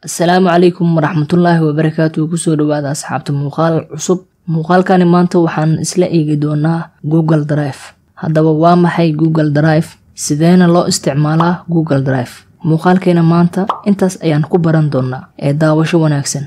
السلام عليكم ورحمة الله وبركاته. kusoo dhawaada asxaabta muuqaal cusub. muuqaalkani maanta waxaan isla eegi doonaa Google Drive. Haddaba waa maxay Google Drive? Sideena loo isticmaalaa Google Drive? muuqaalkeena maanta intaas ayaan ku baran doonaa. Daawasho wanaagsan.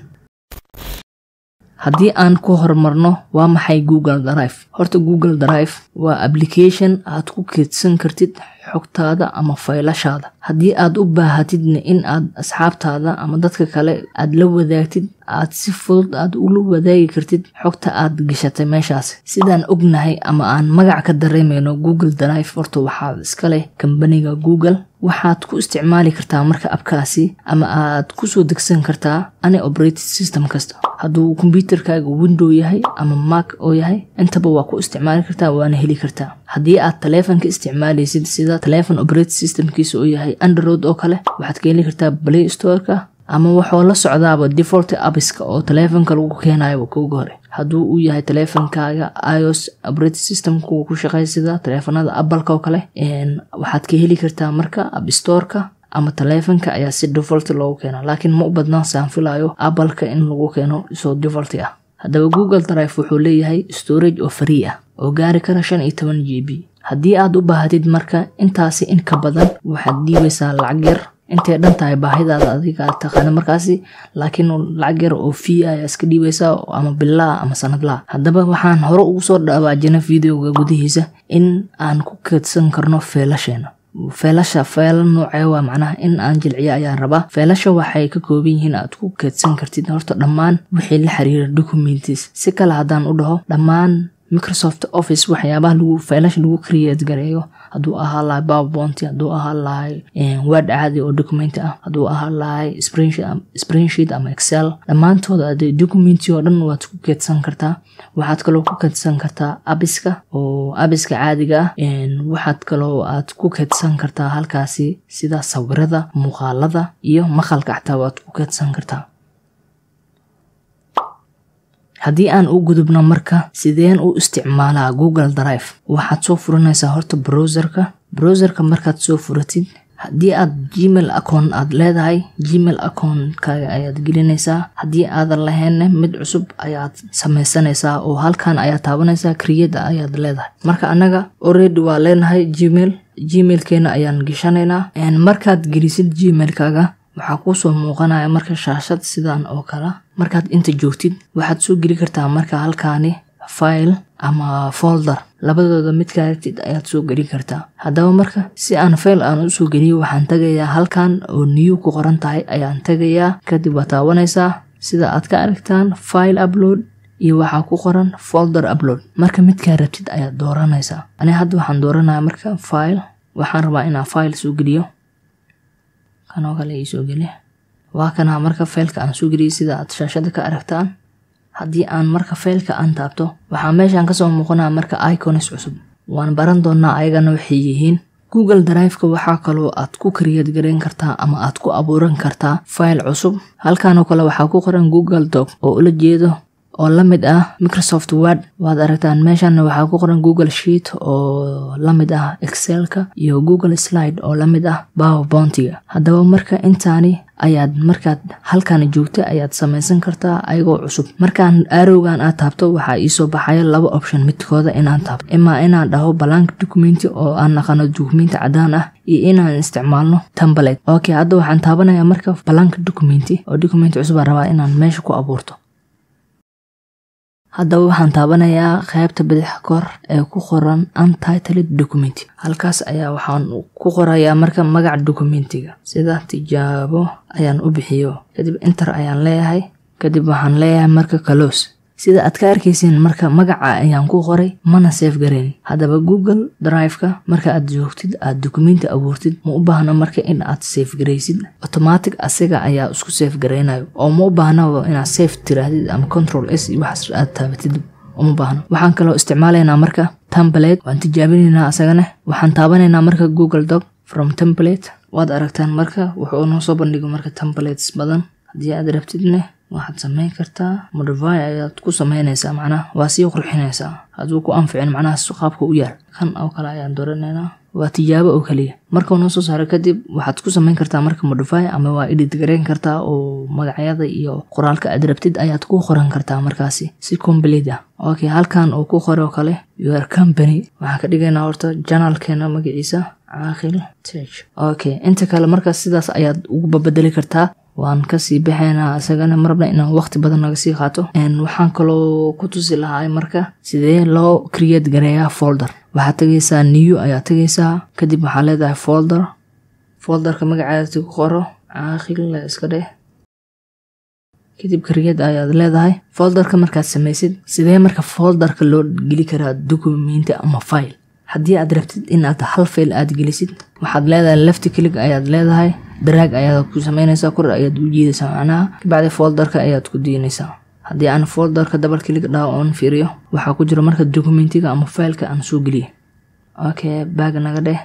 haddii aan ku horumarno waa maxay Google Drive? Horta Google Drive waa application aad ku keydsan kartid xogtaada ama faylashaada. haddii aad u baahatidna in aad asxaabtaada ama dadka kale aad la wadaagtid, aad si fudud aad ula wadaagi kartid xogta aad gashatay meeshaas. sidaan ognahay ama aan magac ka dareemayno, Google Drive horta waxaa iska leh kambaniga Google. waxaad ku isticmaali kartaa marka abkaasi ama aad ku soo degsan kartaa any operating system kasta. hadduu computerkaaga Windows yahay ama Mac oo yahay, intaba waa ku isticmaali kartaa waana heli kartaa. haddii aad taleefanka isticmaalaysid sida taleefan operating systemkiisa oo yahay Android oo kale, waxaad ka heli kartaa Play Store-ka ama waxoo la socdaaba default apps-ka oo taleefanka lagu keenayo kooga hore. hadduu uu yahay taleefankaaga iOS operating system-ku ku shaqeeya sida taleefanada Apple-ka oo kale, waxaad ka heli kartaa marka App Store-ka ama taleefanka ayaa si default loogu keenaa. laakiin ma u badnaan saan filayo Apple-ka in lagu keeno soo default ah. haddaba Google Drive wuxuu leeyahay storage oo free ah oo gaari kara 15 GB. haddii aad u baahatid marka intaasi in ka badan, waxaad dhiibaysaa lacag yar intee dhan tahay baahidaada adiga aad taqaan markaasi, laakiin lacag yar oo fee ah iska dhiibaysaa ama bilaa ama sanadlaa. haddaba waxaan hore ugu soo dhawaajinay videoga gudihiisa in aan ku keedsan karno faylasheena. fayl noocee waa macnaha in aan jilciyo ayaan rabaa. faylasha waxay ka kooban yihiin aad ku keedsan kartid horta dhammaan wixii la xiriira documents. si kale haddaan u dhaho, dhammaan Microsoft Office waxyaabaha faylasha lagu create gareeyo, hadduu ahaa lahay PowerPoint, hadduu ahaa lahay Word caadi oo document ah, hadduu ahaa lahay spreadsheet ama Excel, dhammaantooda documents oo dhan waad ku keedsan kartaa. waxaad kaloo ku keedsan kartaa apps-ka oo apps-ka caadiga ah. waxaad kaloo aad ku keedsan kartaa halkaasi sida sawirada, muuqaalada iyo maqalka xataa waad ku keedsan kartaa. haddii aan u gudubno marka sideen u isticmaalaa Google Drive, waxaad soo furanaysaa horta browserka. markaad soo furatid, haddii aad Gmail account aad leedahay, Gmail account-kaaga ayaad gelinaysaa. haddii aadan lahayn mid cusub ayaad samaysanaysaa oo halkan ayaad taabanaysaa create ayaad leedahay. marka anaga already waa leenahay Gmail-keena ayaan gishanaynaa. markaad gelisid Gmail-kaaga, waxaa ku soo muuqanaya marka shaashad sidaan oo kala. markaad inta joogtid, waxaad soo geli kartaa marka halkaani file ama folder, labadooda mid ka aragtid ayaad soo geli kartaa. haddaba marka si aan file aan u soo geliyo, waxaan tagayaa halkan oo new ku qoran tahay ayaan tagayaa. kadib waad taabanaysaa sida aad ka aragtaan file upload iyo waxaa ku qoran folder upload. marka mid ka aragtid ayaad dooranaysaa. ani hadda waxaan dooranayaa marka file. waxaan rabaa inaan file soo geliyo. kanoo kale ii soo geli. waa kana marka faylka aan soo geliyay sida aad shaashada ka aragtaan. haddii aan marka faylka aan taabto, waxaa meeshaan ka soo muuqanaa marka icons cusub. waan baran doonaa ayagana waxay yihiin. Google Drive-ka waxaa kaloo aad ku create gareyn kartaa ama aad ku abuuran kartaa fayl cusub. halkaan oo kale waxaa ku qoran Google Doc oo ula jeedo oo la mid ah Microsoft Word. waad aragtaan meeshaan waxaa ku qoran Google Sheet oo la mid ah Excel-ka iyo Google Slide oo la mid ah PowerPoint-ga. haddaba marka intaani ayaad markaad halkaan joogto ayaad samaysan kartaa ayagoo cusub. markaan arrowgan aad taabto, waxaa ii soo baxaya laba option midkooda inaan taabto. ima inaan dhaho blank document oo aan naqano document cadaan ah, iyo inaan isticmaalno template. okay, hadda waxaan taabanayaa marka blank document oo document cusub aan rabaa inaan meesha ku abuurto. haddaba waxaan taabanayaa qaybta bidix kor ee ku qoran untitled document. halkaas ayaa waxaan ku qorayaa marka magaca documentiga sida tijaabo ayaan u bixiyo. kadib enter ayaan leeyahay. kadib waxaan leeyahay marka close. sida aad ka arkaysiin marka magaca ayaan ku qoray, mana save gareyn. haddaba Google Drive-ka marka aad joogtid aad documenti abuurtid, ma u baahna marka in aad save gareysid. automatic asiga ayaa isku save gareynayo oo ma u baahna inaad save tiraahdid ama control S iyo waxaas aad taabatid. uma baahna. waxaan kaloo isticmaalaynaa marka template. waan tijaabinaynaa asagana. waxaan taabanaynaa marka Google Doc from template. waad aragtaan marka wuxuu noo soo bandhigo marka templates badan. haddii aad rabtidna waxaad samayn kartaa modify ayaad ku samaynaysaa, macnaha waa sii qurxinaysaa. hadduu ku anficin macnaha qaabka u yaal kan oo kale ayaan dooranaynaa. waa tijaabo oo kaliya. Marka uu soo saaro kadib waxaad ku samayn kartaa marka modify ama waa edit gareyn kartaa oo magacyada iyo qoraalka aad rabtid ayaad ku qoran kartaa markaasi si complete ah. Okay, halkan oo ku qoro kale your company waxa ka dhigaynaa horta channelkeena magaciisa Caaqil Tech. Okay, inta kale marka sidaas ayaad ugu bedeli kartaa. waan ka sii bixinaa asagana marba inaan waqti badan naga sii qaato. waxaan kaloo ku tusi lahaa marka sidee loo create gareeyaa folder. waxaad tagaysaa new ayaa tagaysaa kadib waxaa leedahay folderka magaciisa ku qoro Caaqil la iska dheh kadib create ayaad leedahay. folderka markaad samaysid sidee marka folderka loo geli karaa document ama file. haddii aad rabtid in aad hal file aad gelisid waxaad leedahay left click ayaad leedahay drag ayaad ku sameynaysaa kor ayaad u jiidaysaa macnaha kabacdi folderka ayaad ku diinaysaa. haddii aan folderka double click dhaw on fiiriyo waxaa ku jira marka documentiga ama fileka aan soo geliyay. okay, baag naga dheh.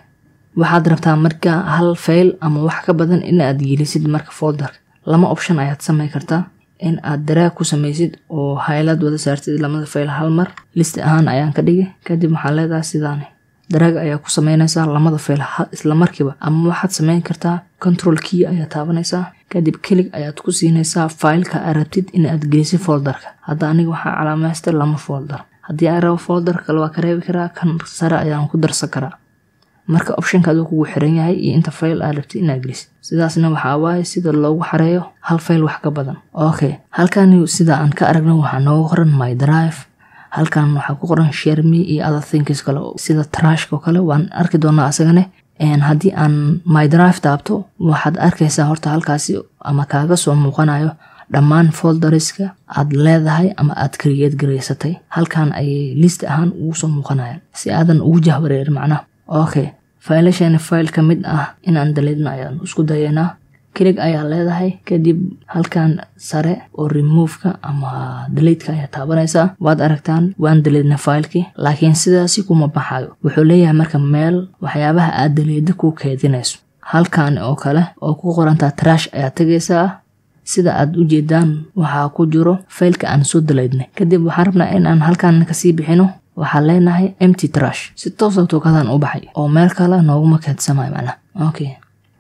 waxaad rabtaa marka hal file ama wax ka badan in aad gelisid marka folderka. lama option ayaad sameyn kartaa in aad drag ku sameysid oo highlight wada saartid lamada file hal mar. list ahaan ayaan ka dhigay kadib waxaa leedahay sidaan drag ayaa ku sameynaysaa lamada file isla markiiba ama waxaad sameyn kartaa control key ayaa taabanaysaa kadib click ayaad ku siinaysaa fileka aad rabtid in aad gelisid folderka. hadda aniga waxaa calaamaystay lama folder. haddii aan rabo folder kale waa ka reebi karaa kan sare ayaan ku darsan karaa. marka optionkaad uu kugu xiran yahay iyo inta file aad rabtid inaad gelisid. sidaasna waxaa waaye sida loogu xareeyo hal file wax ka badan. okay, halkan sida aan ka aragno waxaa noogu qoran my drive. halkan waxaa ku qoran share me iyo other things kale sida trash kale waan arki doonaa asagane. haddii aan my drive taabto waxaad arkaysaa horta halkaasi ama kaaga soo muuqanayo dhammaan folderska aad leedahay ama aad create gareysatay. halkan ay list ahaan ugu soo muuqanayaan si aadan ugu jahwareer macnaha. okay, fileshani file ka mid ah inaan deleedno ayaan isku dayaynaa. click ayaa leedahay kadib halkan sare oo remove-ka ama delete-ka ayaa taabanaysaa. waad aragtaan waan deleedna filekii laakiin sidaasi kuma baxayo. wuxuu leeyahay marka meel waxyaabaha aad deleeda ku keedinayso. halkan oo kale oo ku qorantaa trash ayaa tagaysaa. sida aad u jeedaan waxaa ku jiro fileka aan soo deleednay. kadib waxaan rabnaa in aan halkan ka sii bixino. waxaan leenahay empty trash si toos ah tookadaan u baxay oo meel kale nooguma keedsamayo macnaha. okay,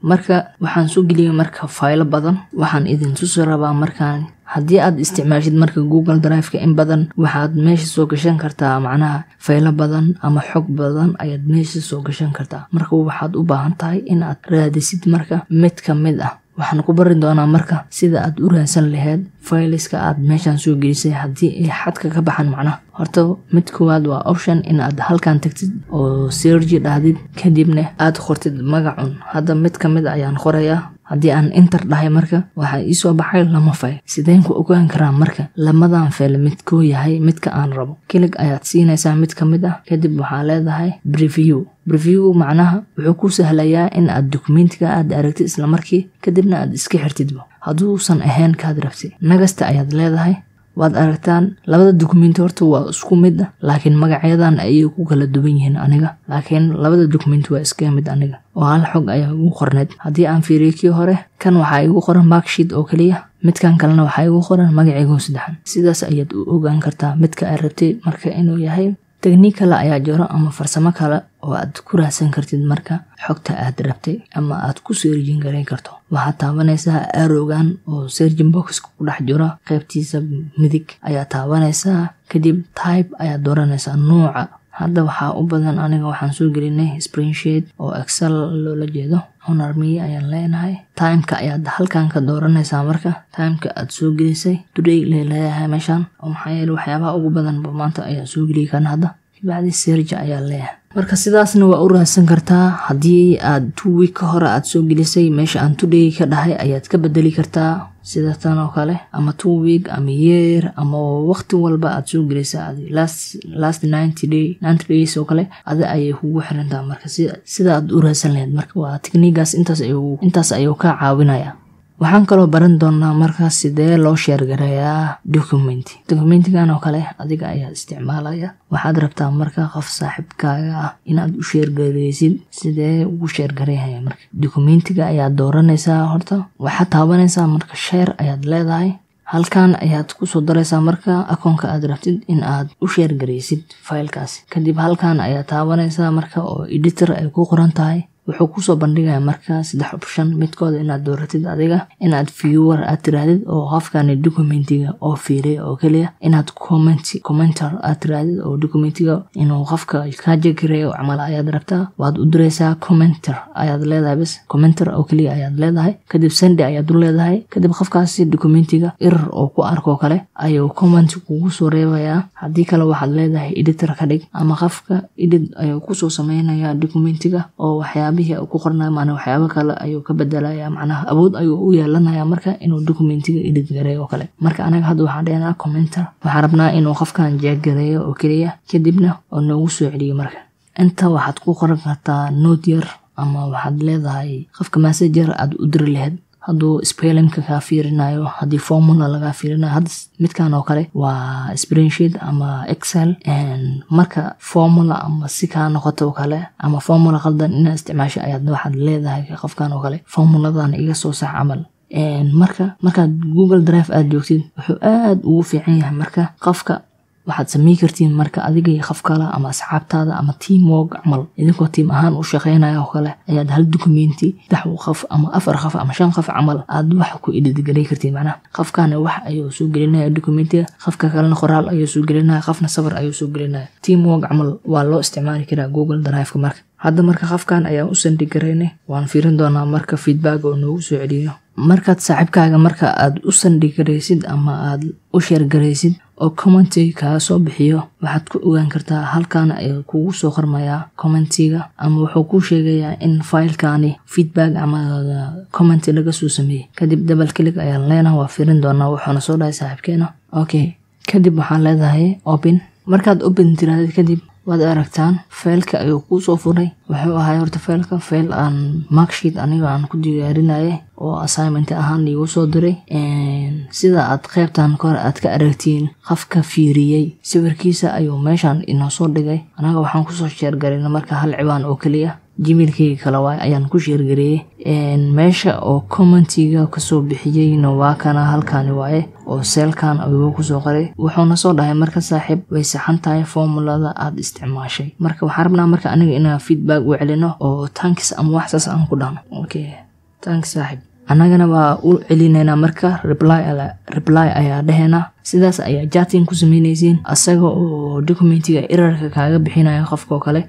marka waxaan soo geliyay marka file badan. waxaan idin tusi rabaa markaan haddii aad isticmaashid marka Google Drive-ka in badan waxaad meesha soo gashan kartaa macnaha file badan ama xog badan ayaad meesha soo gashan kartaa. marka waxaad u baahan tahay in aad raadisid marka mid ka mid ah. waxaan ku barin doonaa marka sida aad u raadsan lahayd fileska aad meeshan soo gelisay haddii ay xadka ka baxan macnaha. horta mid koowaad waa option in aad halkan tagtid oo search dhahdid kadibna aad qortid magacun. hadda mid ka mid ayaan qorayaa. haddii aan enter dhahay marka waxaa ii soo baxay lama file. sideen ku ogaan karaa marka lamadan file midkoo yahay midka aan rabo. click ayaad siinaysaa mid ka mid ah kadib waxaa leedahay preview macnaha wuxuu ku sahlayaa in aad documentiga aad aragtid isla markii kadibna aad iska xirtidba hadduusan ahayn kaad rabtid. nagasta ayaad leedahay. waad aragtaan labada document horta waa isku mid ah laakiin magacyadan ayay ku kala duwan yihiin aniga. laakiin labada document waa iska mid aniga oo hal xog ayaa ugu qorneed. haddii aan fiiriyo kii hore kan waxaa igu qoran marksheet oo kaliya midkan kalena waxaa igu qoran magacaygo saddexan. sidaas ayaad u ogaan kartaa midka aad rabtay marka inuu yahay. technique kale ayaa jiro ama farsamo kale oo aad ku raadsan kartid marka xogta aad rabtay ama aad ku searching gareyn karto. waxaad taabanaysaa arrowgan oo searching box ku dhex jira qaybtiisa midig ayaa taabanaysaa kadib type ayaa dooranaysaa nooca. hadda waxaa u badan aniga waxaan soo gelinay spreadsheet oo excel loola jeedo. honor me ayaan leenahay. timeka ayaad halkan ka dooranaysaa marka timeka aad soo gelisay today leeyahay meeshan oo maxaa yeelay waxyaabaha ugu badan maanta ayaa soo geli karna. hadda bacdi search ayaa leeyahay. marka sidaasna waa u raadsan kartaa. haddii aad 2 week ka hore aad soo gelisay meesha aan today ka dhahay ayaad ka bedeli kartaa sida tan oo kale ama 2 week ama year ama waqti walba aad soo gelisay last 90 days oo kale ada ayay kugu xirantaa. marka sida aad u raadsan lahayd marka waa technique-gaas intaas ayuu ka caawinayaa. waxaan kaloo baran doonaa marka sidee loo share gareeyaa documentigan oo kale adiga ayaa isticmaalaya. waxaad rabtaa marka qof saaxiibkaaga ah inaad u share gareysid. sidee ugu share gareeyaa marka documentiga ayaa dooranaysaa. horta waxaad taabanaysaa marka share ayaad leedahay. halkan ayaad kusoo daraysaa marka akoonka aad rabtid in aad u share gareysid faylkaasi. Kadib halkan ayaad taabanaysaa marka oo editor ay ku qoran tahay. wuxuu kusoo bandhigayaa marka 3 option midkood inaad dooratid adiga, inaad viewer aad tirahdid oo qofkani documentiga oo fiiriyo oo kaliya, inaad commenter aad tirahdid oo documentiga inuu qofka ka jeegareeyo camal ayaad rabtaa, waad u diraysaa commenter ayaad leedahay, bas commenter oo kaliya ayaad leedahay. kadib send ayaad u leedahay. kadib qofkaasi documentiga error oo ku arko kale ayuu comment kugu soo reebayaa. haddii kale waxaad leedahay editor ka dhig, ama qofka edit ayuu kusoo sameynaya documentiga oo waxyaabihi ku qornaa macna waxyaabo kale ayuu ka bedelayaa, macnaha awood ayuu u yeelanayaa marka inuu documentiga edit gareeyo kale. marka anaga hadda waxaan dhahayna commenter, waxaan rabnaa inuu qofkan jeegareeyo oo kaliya, kadibna oo noogu soo celiyo. marka inta waxaad ku qoran kartaa note yar, ama waxaad leedahay qofka messenger aad u diri lahayd hadduu spellingka ka fiirinayo, haddii formula laga fiirinayo. hadda midkan oo kale waa spreadsheet ama excel, marka formula ama si ka noqoto kale ama formula qaldan inaad isticmaasho ayaad waxaad leedahay qofkan oo kale formuladan iga soo sax camal. marka Google Drive aad joogtid wuxuu aad ugu fiican yahay marka qofka waxaad sameey kartiin marka adiga iyo qof kale ama asxaabtaada ama teamwork camal idinkoo team ahaan u shaqeynaya oo kale ayaad hal documenti 3 qof ama 4 qof ama 5 qof camal aad wax ku edit gareey kartiin. macnaha qofkana wax ayuu soo gelinaya documentiga, qofka kalena qoraal ayuu soo gelinaya, qofna sawir ayuu soo gelinaya. teamwork camal waa loo isticmaali karaa Google Drive ka. hadda marka qofkan ayaan u send gareynay, waan fiirin doonaa marka feedback oo noogu soo celiyo. markaad saaxiibkaaga marka aad u send gareysid ama aad u share gareysid oo commentiga ka soo bixiyo, waxaad ku ogaan kartaa halkan ay kugu soo qormayaa commentiga, ama wuxuu ku sheegayaa in faylkaani feedback ama comment laga soo sameeyay. kadib double click ayaan leenahay, waa fiirin doonaa wuxuuna soo dhahay saaxiibkeena. okay, kadib waxaan leedahay open. markaad open tiraahdo kadib waad aragtaan faylka ayuu ku soo furay. wuxuu ahaa horta faylka fayl aan marksheet aniga aan ku diyaarinayay oo assignment ahaan igu soo diray. sida aad qaybtan kor aad ka aragtiin qofka fiiriyay sawirkiisa ayuu meeshan inoo soo dhigay. anaga waxaan ku soo share gareynaa marka hal ciwaan oo kaliya, gmailkayga kala waay ayaan ku share gareeyay. meesha oo commentiga ka soo bixiyayna waa kana halkan waaye oo selkan ayuu ku soo qoray. wuxuuna soo dhahay marka saaxiib way saxan tahay formulada aad isticmaashay. marka waxaan rabnaa marka aniga inaan feedback u celino oo thanks ama waxsaas aan ku dhahno. okay, thanks saaxiib. anagana waa u celinayna marka reply ayaa dhahayna. sidaas ayaa chatting ku sameynaysiin asaga oo documentiga errorka kaaga bixinaya qofka kale.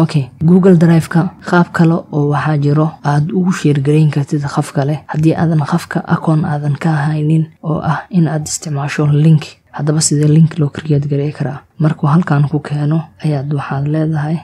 okay, Google Drive ka qaab kale oo waxaa jiro aad ugu share gareyn kartid qof kale haddii aadan qofka akoon aadan ka haynin, oo ah in aad isticmaasho link. haddaba sidee link loo create gareey karaa? markuu halkan ku keeno ayaad waxaad leedahay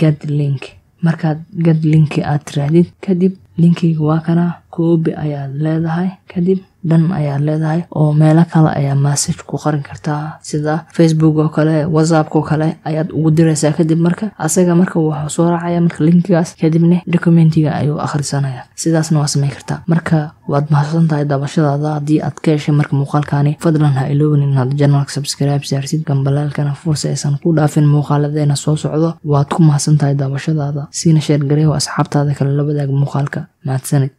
get link. markaad get link aad tirahdid kadib linkiga waa kana copy ayaad leedahay, kadib dhan ayaad leedahay oo meelo kale ayaa message ku qoran kartaa sida Facebook oo kale, WhatsApp oo kale ayaad ugu diraysaa. kadib marka asaga marka wuxuu soo raacaya marka linkigaas, kadibna documentiga ayuu akhrisanaya. sidaasna waa sameyn kartaa. marka waad mahadsantahay daawashadaada. haddii aad ka heshay marka muuqaalkaani, fadlan ha iloobin inaad channelka subscribe saartid, gambalaalkana fursa aysan ku dhaafin muuqaaladeena soo socdo. waad ku mahadsantahay daawashadaada. siina share gareeyo asxaabtaada kale la wadaag muuqaalka. mahadsanid.